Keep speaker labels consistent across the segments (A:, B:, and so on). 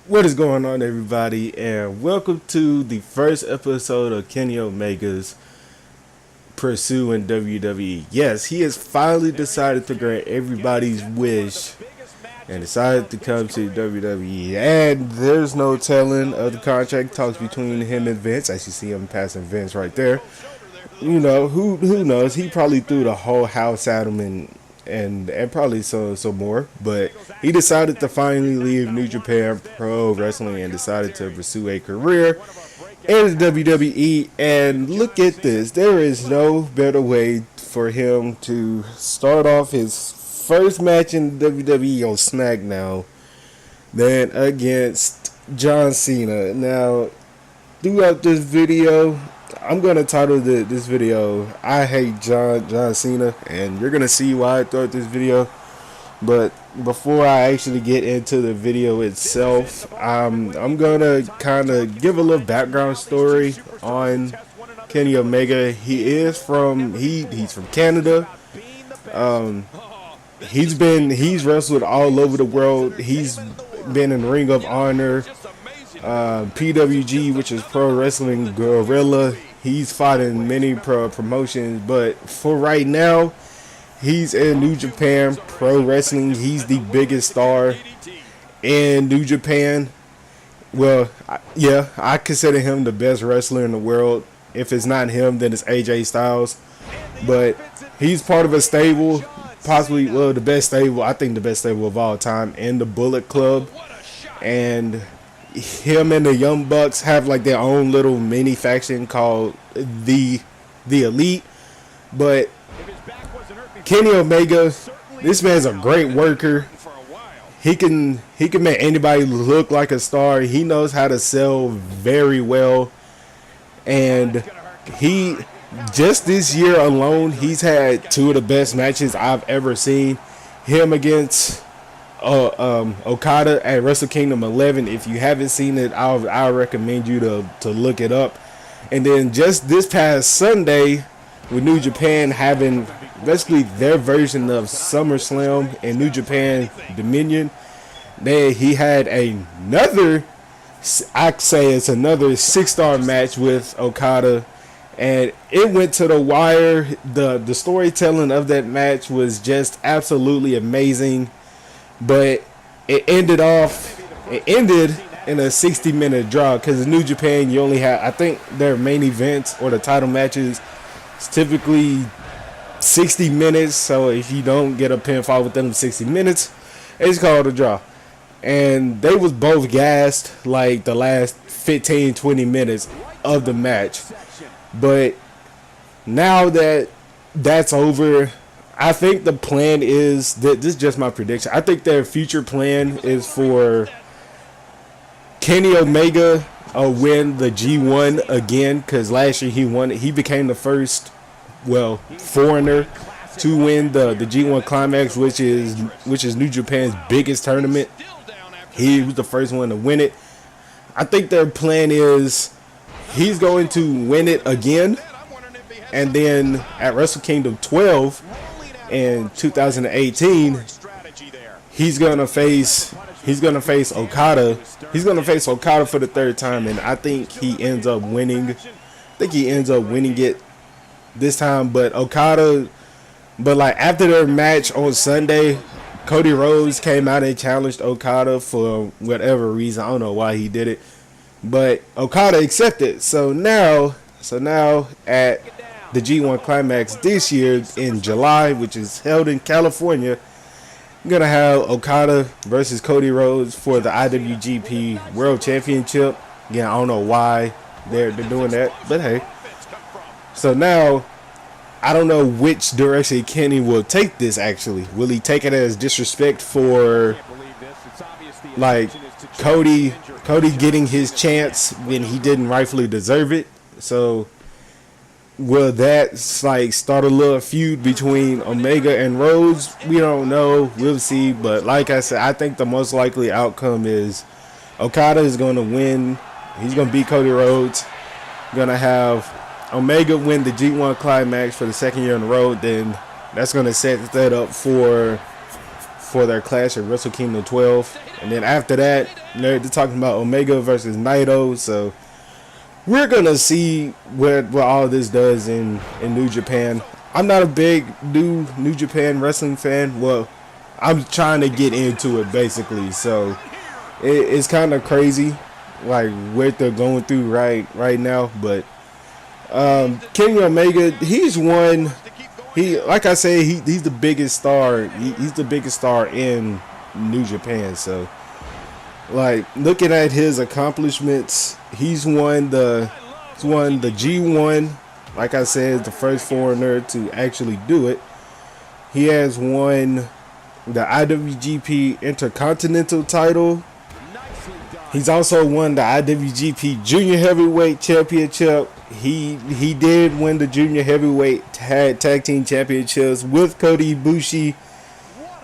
A: What is going on, everybody, and welcome to the first episode of Kenny Omega's Pursue in WWE. Yes, he has finally decided to grant everybody's wish and decided to come to WWE. And there's no telling of the contract talks between him and Vince, as you see him passing Vince right there. You know, who knows? He probably threw the whole house at him and probably some more, but he decided to finally leave New Japan Pro Wrestling and decided to pursue a career in the WWE. And look at this, there is no better way for him to start off his first match in WWE on SmackDown than against John Cena. Now, throughout this video, I'm going to title this video, I Hate John Cena, and you're going to see why throughout this video. But before I actually get into the video itself, I'm going to kind of give a little background story on Kenny Omega. He's from Canada. He's wrestled all over the world. He's been in Ring of Honor, PWG, which is Pro Wrestling Guerrilla. He's fought in many promotions, but for right now, he's in New Japan Pro Wrestling. He's the biggest star in New Japan. Well, yeah, I consider him the best wrestler in the world. If it's not him, then it's AJ Styles. But he's part of a stable, possibly, well, the best stable, I think the best stable of all time, in the Bullet Club. And him and the Young Bucks have like their own little mini faction called the Elite. But Kenny Omega, this man's a great worker. He can make anybody look like a star. He knows how to sell very well. And he, just this year alone, he's had two of the best matches I've ever seen. Him against Okada at Wrestle Kingdom 11. If you haven't seen it, I'll recommend you to look it up. And then just this past Sunday, with New Japan having basically their version of SummerSlam in New Japan Dominion, he had another, I'd say it's another 6-star match with Okada, and it went to the wire. The storytelling of that match was just absolutely amazing. But it ended in a 60-minute draw, because in New Japan you only have, I think their main events or the title matches is typically 60 minutes. So if you don't get a pinfall within 60 minutes, it's called a draw. And they was both gassed like the last 15-20 minutes of the match. But now that that's over, I think the plan is that this is just my prediction. I think their future plan is for Kenny Omega win the G1 again, because last year he won it. He became the first, foreigner to win the G1 Climax, which is New Japan's biggest tournament. He was the first one to win it. I think their plan is he's going to win it again, and then at Wrestle Kingdom 12 in 2018, he's gonna face Okada. He's gonna face Okada for the third time, and I think he ends up winning. It this time. But after their match on Sunday, Cody Rhodes came out and challenged Okada for whatever reason. I don't know why he did it, but Okada accepted. So now at the G1 Climax this year in July, which is held in California, I'm going to have Okada versus Cody Rhodes for the IWGP World Championship. Again, I don't know why they're doing that, but hey. So now, I don't know which direction Kenny will take this, actually. Will he take it as disrespect for, like, Cody getting his chance when he didn't rightfully deserve it? So will that start a little feud between Omega and Rhodes? We don't know. We'll see. But like I said, I think the most likely outcome is Okada is going to win. He's going to beat Cody Rhodes. Going to have Omega win the G1 Climax for the second year in a row. Then that's going to set that up for their clash at Wrestle Kingdom 12. And then after that, They're talking about Omega versus Naito, so we're gonna see what all this does in New Japan. I'm not a big New Japan wrestling fan. Well, I'm trying to get into it basically, so it's kind of crazy, like what they're going through right now. But Kenny Omega, he's one. Like I said, he's the biggest star. He's the biggest star in New Japan. So, like, looking at his accomplishments, he's won the G1. Like I said, the first foreigner to actually do it. He has won the IWGP Intercontinental title. He's also won the IWGP Junior Heavyweight Championship. He did win the Junior Heavyweight Tag Team Championships with Kota Ibushi.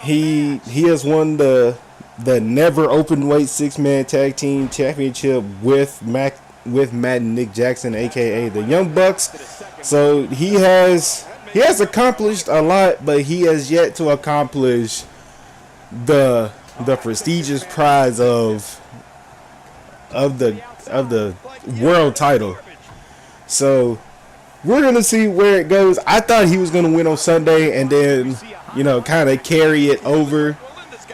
A: He has won the Never Openweight 6-Man Tag Team Championship with Matt and Nick Jackson, aka the Young Bucks. So he has accomplished a lot, but he has yet to accomplish the prestigious prize of the world title. So we're gonna see where it goes. I thought he was gonna win on Sunday, and then kind of carry it over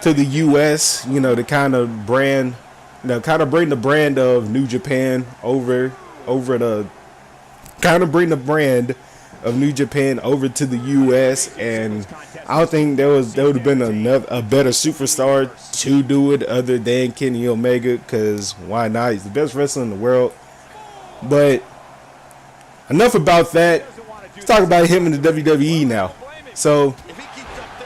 A: to the U.S. To kind of bring the brand of New Japan over to kind of bring the brand of New Japan over to the U.S. And I don't think there would have been a better superstar to do it other than Kenny Omega, because why not? He's the best wrestler in the world. But enough about that. Let's talk about him in the WWE now. So,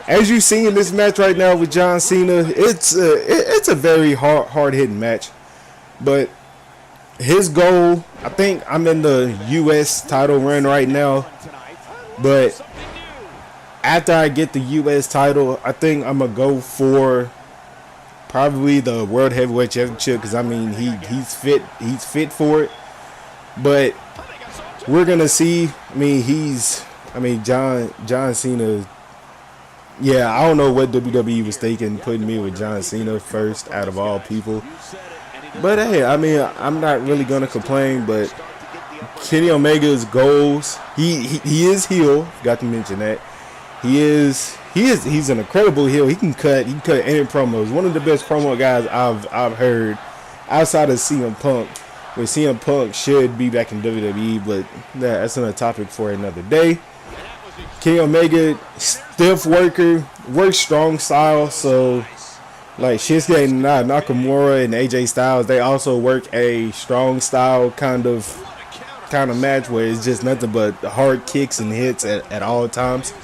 A: as you see in this match right now with John Cena, it's a very hard hitting match. But his goal, I think I'm in the U.S. title run right now. But after I get the U.S. title, I think I'm going to go for probably the World Heavyweight Championship, because, I mean, he's fit for it. But we're going to see. John Cena. Yeah, I don't know what WWE was thinking, putting me with John Cena first out of all people. But hey, I'm not really going to complain. But Kenny Omega's goals, he is heel. Forgot to mention that. He's an incredible heel. He can cut any promos. One of the best promo guys I've heard outside of CM Punk. Where CM Punk should be back in WWE, but that's another topic for another day. Kenny Omega, stiff worker, works strong style. So, like Shinsuke Nakamura and AJ Styles, they also work a strong style kind of match where it's just nothing but hard kicks and hits at all times.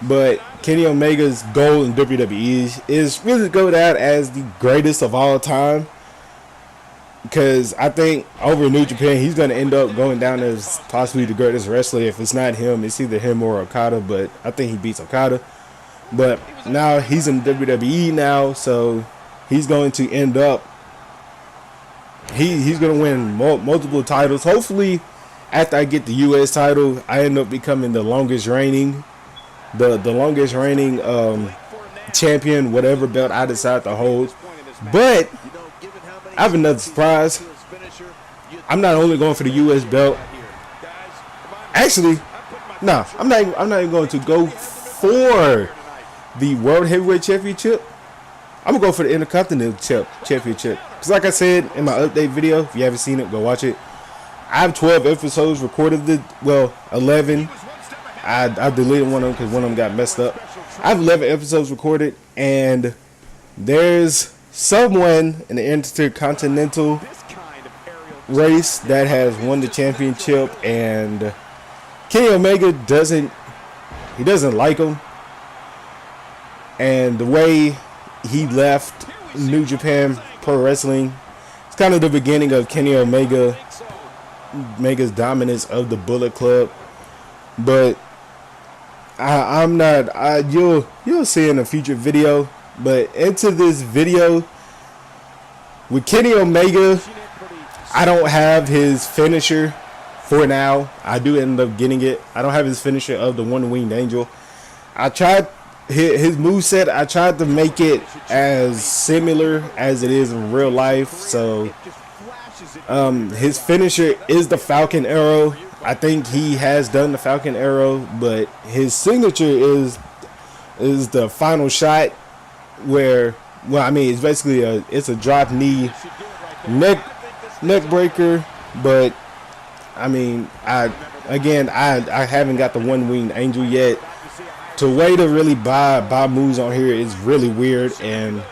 A: But Kenny Omega's goal in WWE is really to go down as the greatest of all time. Because I think over New Japan, he's going to end up going down as possibly the greatest wrestler. If it's not him, it's either him or Okada. But I think he beats Okada. But now he's in WWE now, so he's going to end up. He's going to win multiple titles. Hopefully, after I get the U.S. title, I end up becoming the longest reigning champion, whatever belt I decide to hold. But I have another surprise. I'm not only going for the U.S. belt. Actually, no, I'm not even going to go for the World Heavyweight Championship. I'm going to go for the Intercontinental Championship. Because like I said in my update video, if you haven't seen it, go watch it. I have 12 episodes recorded. 11. I deleted one of them because one of them got messed up. I have 11 episodes recorded, and there's someone in the Intercontinental race that has won the championship, and Kenny Omega doesn't like him, and the way he left New Japan Pro Wrestling, it's kind of the beginning of Kenny Omega's dominance of the Bullet Club. But you'll see in a future video. But into this video with Kenny Omega, I don't have his finisher for now. I do end up getting it. I don't have his finisher of the One Winged Angel. I tried his moveset, I tried to make it as similar as it is in real life. So his finisher is the Falcon Arrow. I think he has done the Falcon Arrow, but his signature is the final shot where, well, I mean, it's basically it's a drop knee neck breaker, but I mean, I haven't got the one winged angel yet. The way to really buy moves on here is really weird, and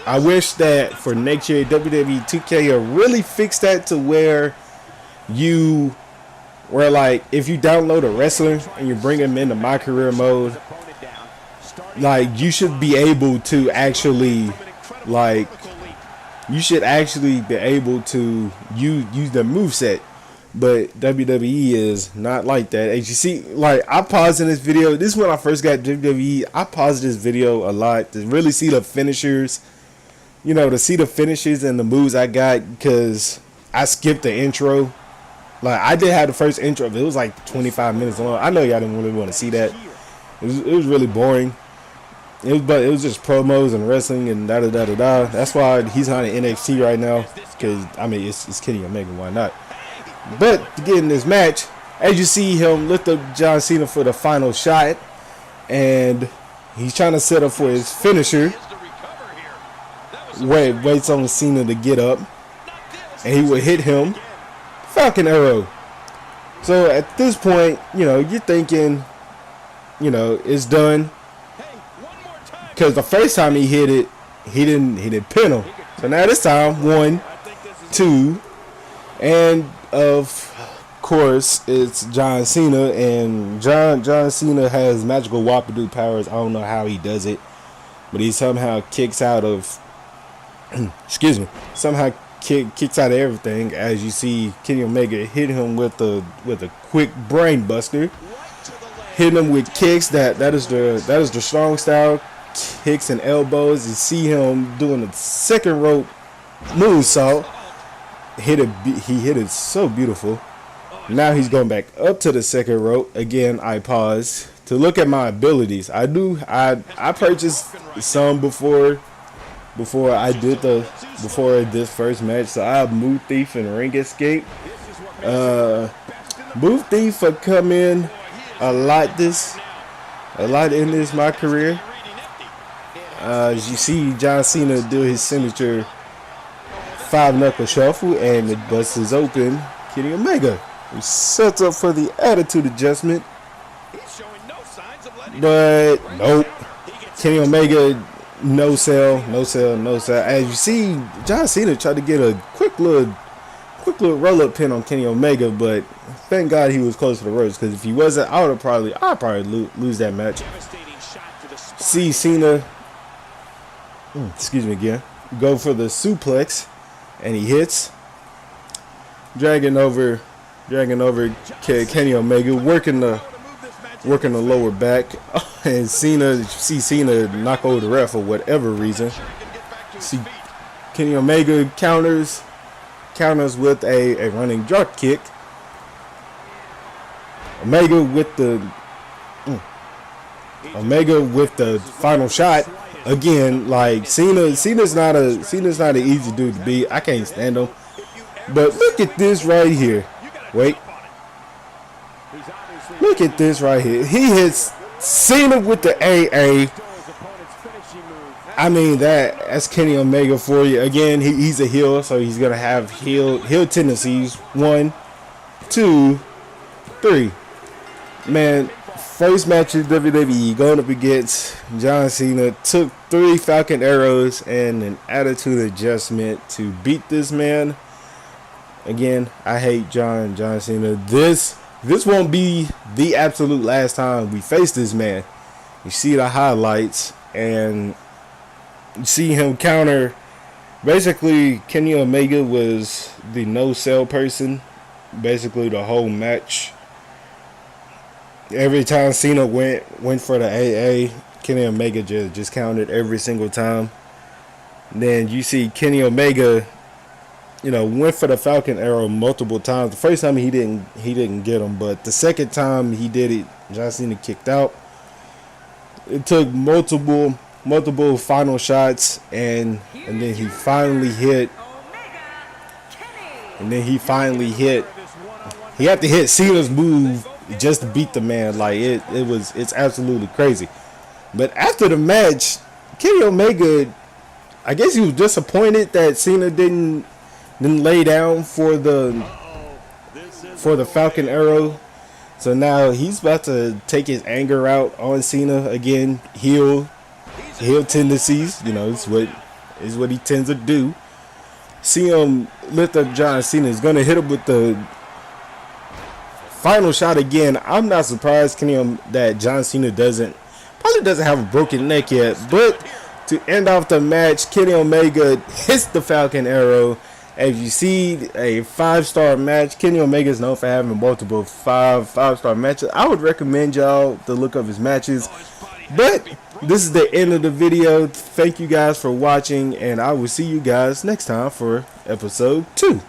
A: I wish that for next year WWE 2K will really fix that to where like if you download a wrestler and you bring him into my career mode, like you should be able to actually be able to use the moveset. But WWE is not like that. As you see, like I paused in this video. This is when I first got WWE. I paused this video a lot to really see the finishers. You know, to see the finishes and the moves I got, because I skipped the intro. Like I did have the first intro, but it was like 25 minutes long. I know y'all didn't really want to see that. It was really boring. It was just promos and wrestling and da da da da da. That's why he's not in NXT right now. Because I mean, it's Kenny Omega. Why not? But to get in this match, as you see him lift up John Cena for the final shot, and he's trying to set up for his finisher. Waits on Cena to get up, and he will hit him. Falcon Arrow. So at this point, you know, you're thinking, you know, it's done. Because the first time he hit it, he didn't pin him. So now this time, 1, 2, and of course it's John Cena, and John Cena has magical Wapadoo powers. I don't know how he does it, but he somehow kicks out of kicks out of everything. As you see Kenny Omega hit him with a quick brain buster, hitting him with kicks. That is the strong style, kicks and elbows. You see him doing a second rope moonsault. He hit it so beautiful. Now he's going back up to the second rope. Again, I pause to look at my abilities. I purchased some before this first match. So I have Move Thief and Ring Escape. Move Thief have come in a lot in this my career. As you see John Cena do his signature 5-knuckle shuffle, and it busts open Kenny Omega. He sets up for the attitude adjustment, but nope. Kenny Omega no sell. As you see, John Cena tried to get a quick little roll up pin on Kenny Omega, but thank God he was close to the ropes, because if he wasn't, I'd probably lose that match. See Cena, excuse me again, go for the suplex. And he hits, dragging over Kenny Omega, working the lower back, and Cena knock over the ref for whatever reason. See Kenny Omega counters with a running drop kick. Omega with the final shot. Again, like Cena's not an easy dude to beat. I can't stand him. But look at this right here. Wait. Look at this right here. He hits Cena with the AA. I mean, that's Kenny Omega for you. Again, he's a heel, so he's gonna have heel tendencies. 1, 2, 3. Man. First match in WWE, going up against John Cena, took 3 Falcon Arrows and an attitude adjustment to beat this man. Again, I hate John Cena. This won't be the absolute last time we face this man. You see the highlights, and you see him counter. Basically, Kenny Omega was the no-sell person, basically the whole match. Every time Cena went for the AA, Kenny Omega just counted every single time. Then you see Kenny Omega, you know, went for the Falcon Arrow multiple times. The first time he didn't get him, but the second time he did it, John Cena kicked out. It took multiple final shots, and then he finally hit. He had to hit Cena's move just to beat the man. Like it's absolutely crazy. But after the match, Kenny Omega, I guess he was disappointed that Cena didn't lay down for the Falcon Arrow. So now he's about to take his anger out on Cena again. Heel tendencies, is what he tends to do. See him lift up John Cena. He's gonna hit him with the final shot again. I'm not surprised that John Cena probably doesn't have a broken neck yet. But to end off the match, Kenny Omega hits the Falcon Arrow. As you see, a 5-star match. Kenny Omega is known for having multiple five-star matches. I would recommend y'all to look up his matches. But this is the end of the video. Thank you guys for watching, and I will see you guys next time for episode 2.